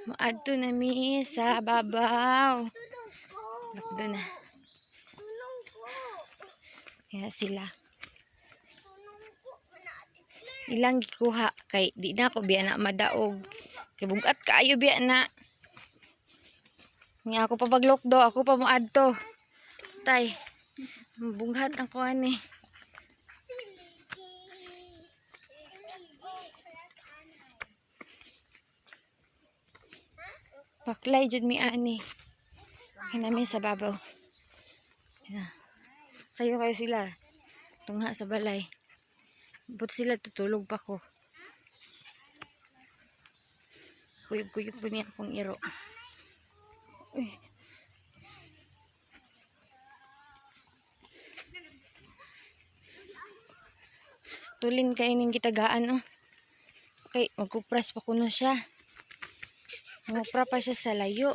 Maadto na mi sa babaw. Lakdo na. Kaya sila. Ilang gikuha kay di na ko biya na madaog. Kay bugat kaayo biya na. Nga ako pa paglokdo, ako pa moadto. Tay. Bunghat ang kuan ni. Paklay jud mi ani. Hinami sa babaw. Sayo kayo sila. Tungha sa balay. But sila tutulog pa ko. Kuyog-kuyog po niya akong iro. Uy. Tulin kayo ng gitagaan, oh. Okay, magkupras pa kuno siya. Magkupra pa siya sa layo.